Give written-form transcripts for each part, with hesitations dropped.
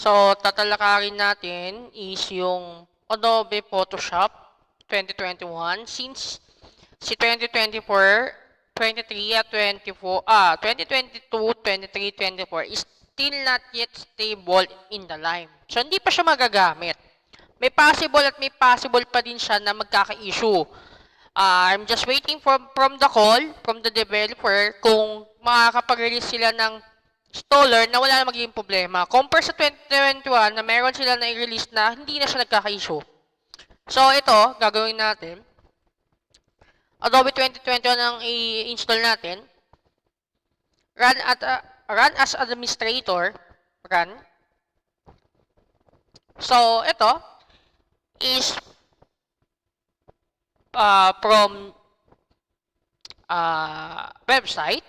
So, tatalakarin natin is yung Adobe Photoshop 2021 since si 2024, 23 at 24, 2022, 23, 24 is still not yet stable in the line. So, hindi pa siya magagamit. May possible at may possible pa din siya na magkaka-issue. I'm just waiting from the call from the developer kung makakapag-release sila ng installer na wala na magiging problema. Compare sa 2021 na meron sila na i-release na hindi na siya nagkaka-issue. So ito, gagawin natin. Adobe 2021 ang i-install natin. Run as administrator. Run. So ito is from website.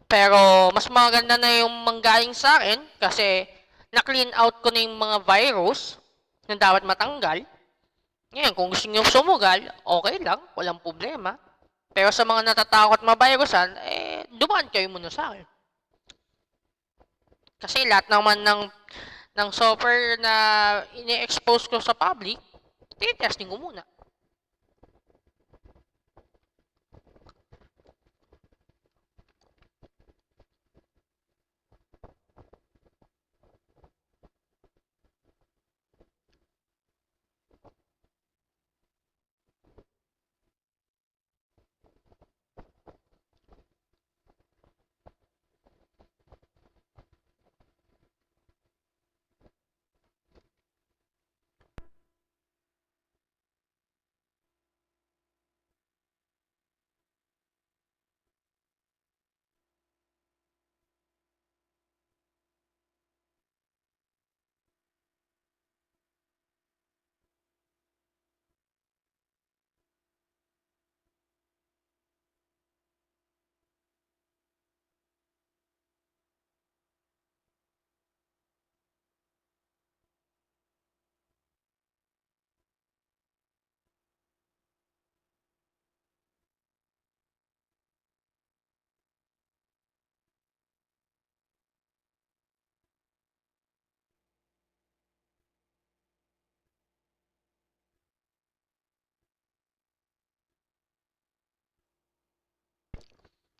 Pero mas maganda na yung manggaling sa akin kasi na-clean out ko na yung mga virus na dapat matanggal. Ngayon, kung gusto nyo sumugal, okay lang, walang problema. Pero sa mga natatakot mabirusan, dumaan kayo muna sa akin. Kasi lahat naman ng software na ini-expose ko sa public, tinitesting ko muna.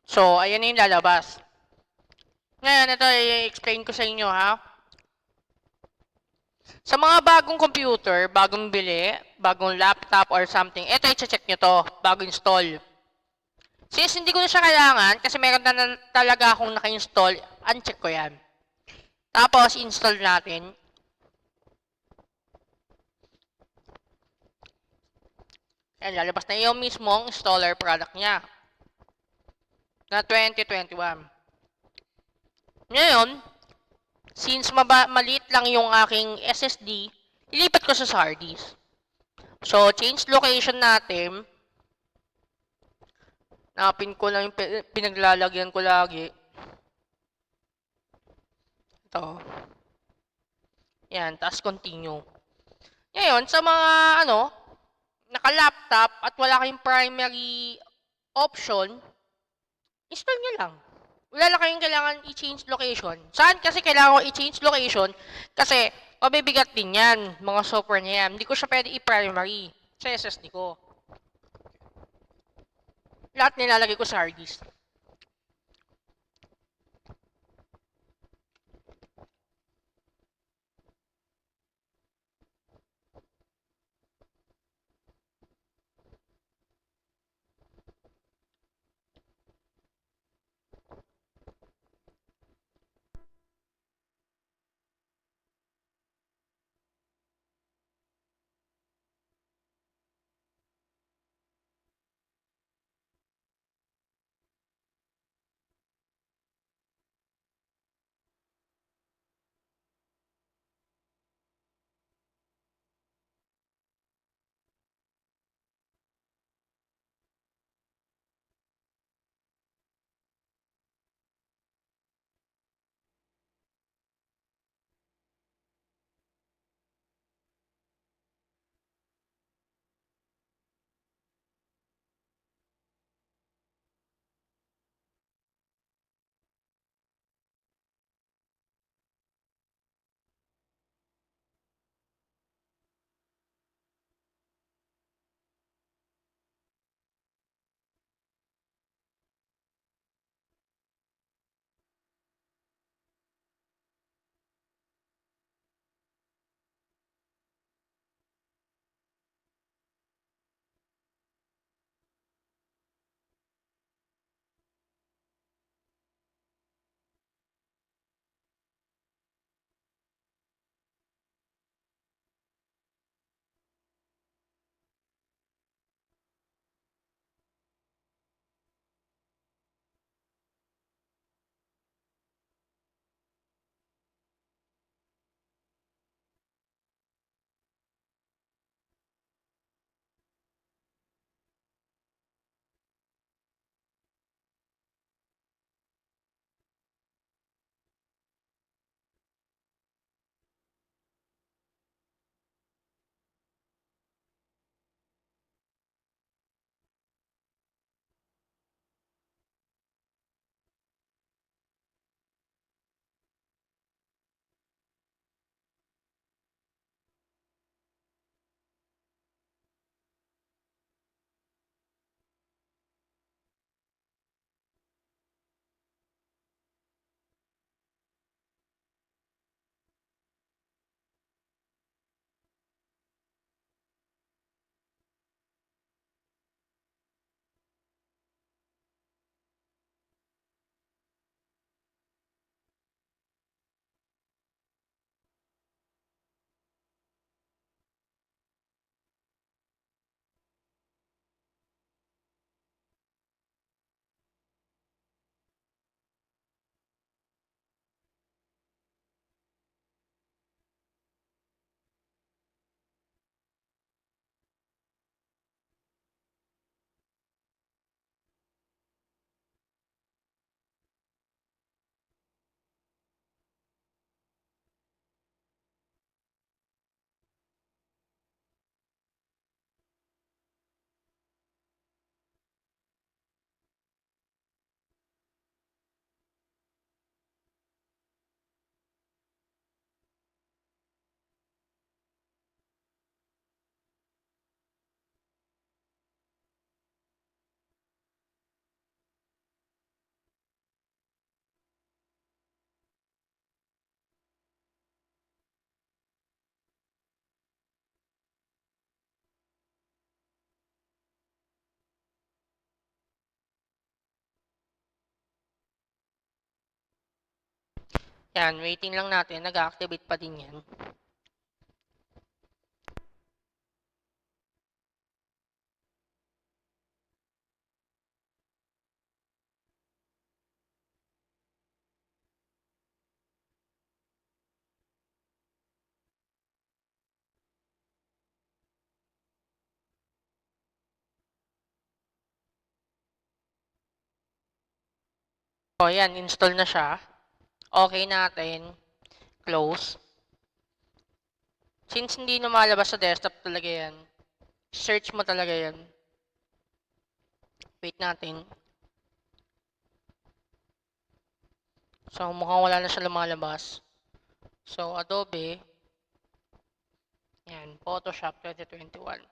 So, ayan na yung lalabas. Ngayon, ito i-explain ko sa inyo ha. Sa mga bagong computer, bagong bili, bagong laptop or something, ito i-check nyo to, bago install. Since hindi ko na siya kailangan, kasi meron na talaga akong naka-install, uncheck ko yan. Tapos, install natin. Ayan, lalabas na yung mismong installer product niya. Na 2021. Ngayon, since maliit lang yung aking SSD, ilipat ko sa hard disk. So, change location natin. Napin ko lang yung pinaglalagyan ko lagi. Ito. Yan, tapos continue. Ngayon, sa mga naka-laptop at wala kayong primary option, install nyo lang. Wala lang kayong kailangan i-change location. Saan kasi kailangan ko i-change location? Kasi mabibigat din yan, mga software niya yan. Hindi ko siya pwede i-primary sa SSD ko. Lahat nilalagay ko sa hard disk. Yan, waiting lang natin. Nag-activate pa din yan. O, yan. Install na siya. Okay natin. Close. Since hindi lumalabas sa desktop talaga yan, search mo talaga yan. Wait natin. So, mukhang wala na siya lumalabas. So, Adobe. Yan, Photoshop 2021.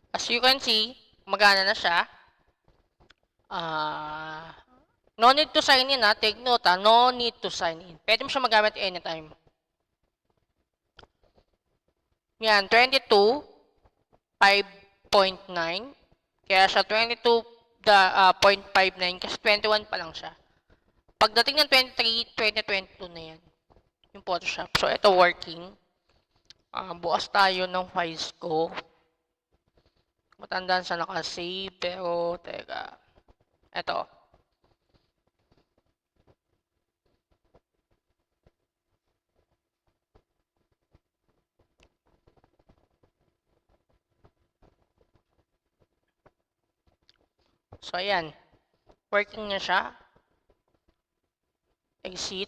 As you can see, magana na siya. No need to sign in, ha. Take note, ha. No need to sign in. Pwede mo siya magamit anytime. Yan, 22.5.9. Kaya siya 22.59 kasi 21 pa lang siya. Pagdating ng 23, 2022 na yan. Yung Photoshop. So, ito working. Bukas tayo ng files ko. Matandaan sa naka-save, pero, teka. Ito. So, ayan. Working na siya. Exit.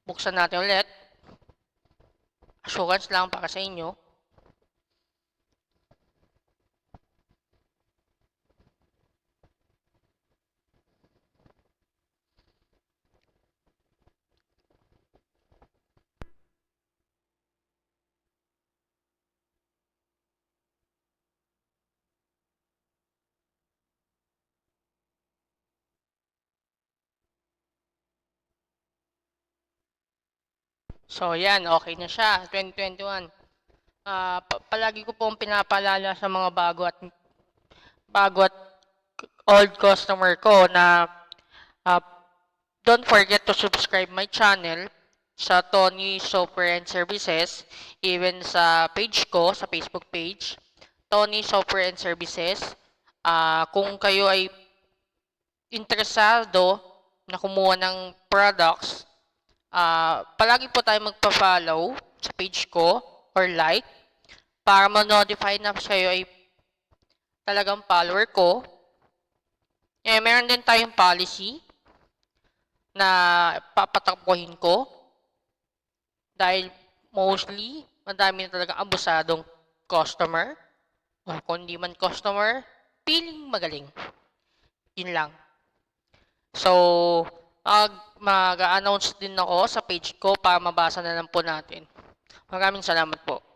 Buksan natin ulit. Assurance lang para sa inyo. So, yan. Okay na siya. 2021. Palagi ko pong pinapaalala sa mga bago at old customer ko na don't forget to subscribe my channel sa Tony Software and Services, even sa page ko, sa Facebook page, Tony Software and Services. Kung kayo ay interesado na kumuha ng products, palagi po tayo magpa-follow sa page ko or like para ma-notify na kayo ay talagang follower ko. Meron din tayong policy na papatakbuhin ko dahil mostly madami na talaga abusadong customer o kung di man customer, feeling magaling. Yun lang. So, mag-announce din ako sa page ko para mabasa na lang po natin. Maraming salamat po.